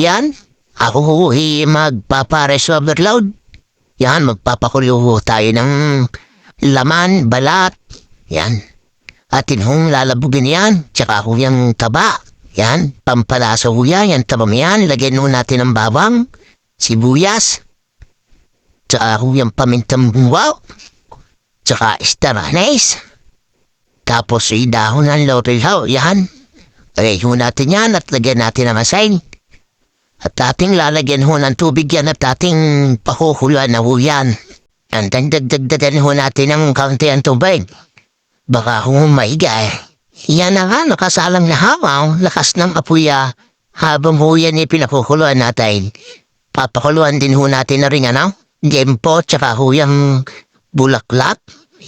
Yan. Ako ho magpapares overload. Yan, magpapakulo ho tayo ng laman, balat. Yan. Atin hong lalabugin yan. Tsaka ho yung taba. Yan, pampalasa ho yan. Yan tabam yan. Lagyan ho natin ng bawang, sibuyas. Tsaka ho yung pamintang buwaw. Tsaka star anise. Tapos dahon ng laurel ho. Yan. Lagyan ho natin yan at lagyan natin ng asin. At ating lalagyan ho ng tubig yan at ating pakukulan na ho yan. And then dagdagdagan ho natin ng kaunti ang tubig. Baka ho maiga eh. Yan na nga, nakasalang na hawaw. Lakas ng apoy habang ho yan pinakukuluan natin. Papakuluan din ho natin na rin gempo tsaka ho yung bulaklak.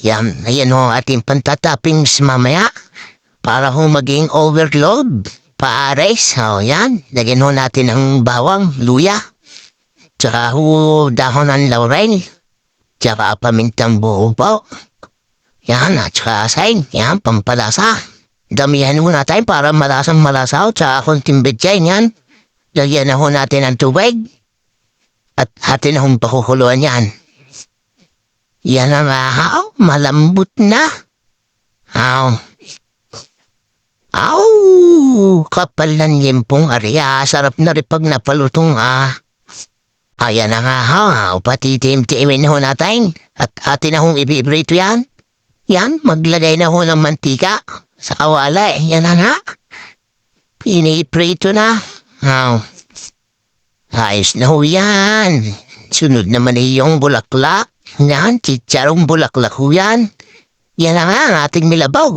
Yan, ayan ho ating pantatoppings mamaya. Para ho maging overload. Paares, yan. Lagyan ho natin ng bawang, luya. Tsaka ho dahon ng laurel. Tsaka pamintang buo po. Yan, at tsaka asin. Yan, pampalasa. Damihan ho natin para malasang malasa. Tsaka konting betchay, yan. Lagyan na ho natin ng tubig. At atin na hong pakukuluan yan. Yan ang malambot na. Kapal ng limpong ariya. Sarap na rin pag napalutong Ayan na nga pati tim-timin ho natin. At atin na hong ipibrito yan. Yan, maglagay na ho ng mantika. Sa kawala yan na nga. Piniprito na. Ayos na ho yan. Sunod naman yung bulaklak. Yan, chicharong bulaklak ho yan. Yan na nga ang ating milabaw.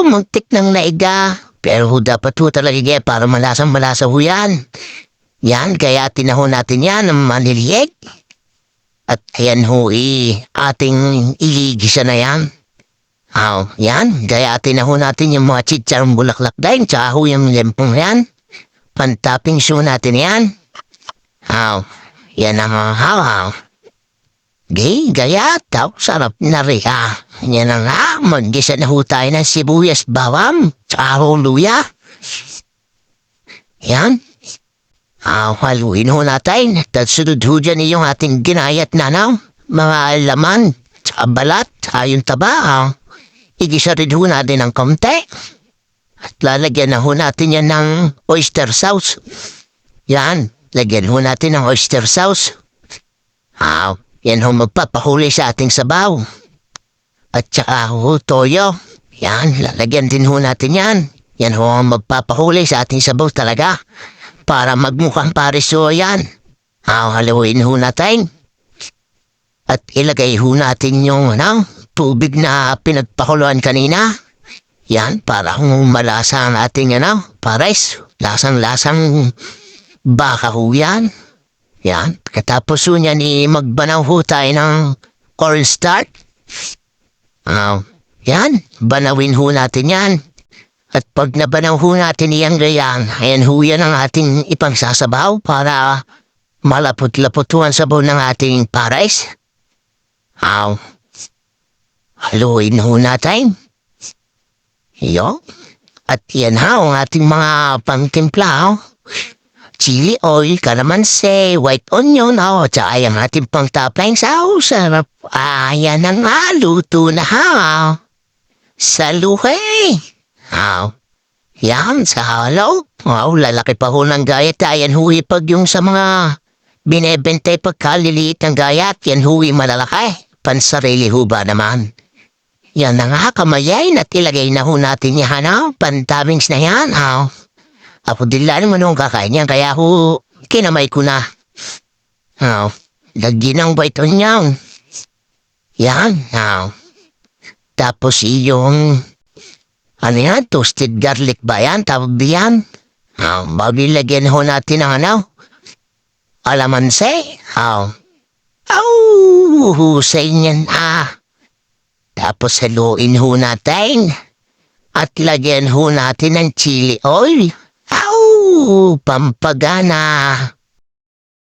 Muntik ng naiga. Pero dapat ho talaga para malasang-malasa ho yan. Yan, kaya tinaho natin yan ng maliliit. At ayan ho ating igigisa na yan. Yan, kaya tinaho natin yung mga chicharong bulaklak din. Tsaka ho yung lempong yan. Pantoppings ho natin yan. Yan ang gaya, sarap na rin Yan na nga, mag-gisa na ho tayo ng sibuyas, bawang, tsaka luya. Yan. Haluin ho natin. At sunod ho dyan yung ating ginayat na mga laman, tsaka balat, tsaka yung taba. Igisa rin ho natin ng konti. At lalagyan na ho natin yan ng oyster sauce. Yan, lagyan ho natin ng oyster sauce. Yan ho magpapahuli sa ating sabaw. At saka ho toyo. Yan, lalagyan din ho natin yan. Yan ho ang magpapahuli sa ating sabaw talaga. Para magmukhang pariso yan. Haluin ho natin. At ilagay ho natin yung tubig na pinagpakuluan kanina. Yan, para malasa ang ating pares. Lasang-lasang baka ho yan. Yan, katapos ho niyan magbanaw ho tayo ng cornstarch. Yan, banawin ho natin yan. At pag nabanaw ho natin iyang gayan, ayan ho yan ang ating ipangsasabaw para malapot-lapot ho ang sabaw ng ating pares. Haluin ho natin. Yo. At yan ang ating mga pangtimpla. Chili oil, kalamansi, white onion, tsaka yung ating pang-topping sauce. Sarap. Ayan na nga, luto na Saluhay. Yan, sa halaw. Lalaki pa ho ng gayat. Ayan hui pag yung sa mga binebentay pagkaliliit ng gayat. Yan hui malalaki. Pansarili ho ba naman? Yan na nga, kamayain at ilagay na ho natin yan. Pantabings na yan. Ako din lang naman nung kakain yan, kaya ako kinamay ko na. Lagyan ng white onion. Yan. Tapos yung, toasted garlic ba yan? Tawag yan? Maglilagyan ho natin ng alamansi. Husay niyan Tapos haluin ho natin. At lagyan ho natin ng chili oil. Pampagana.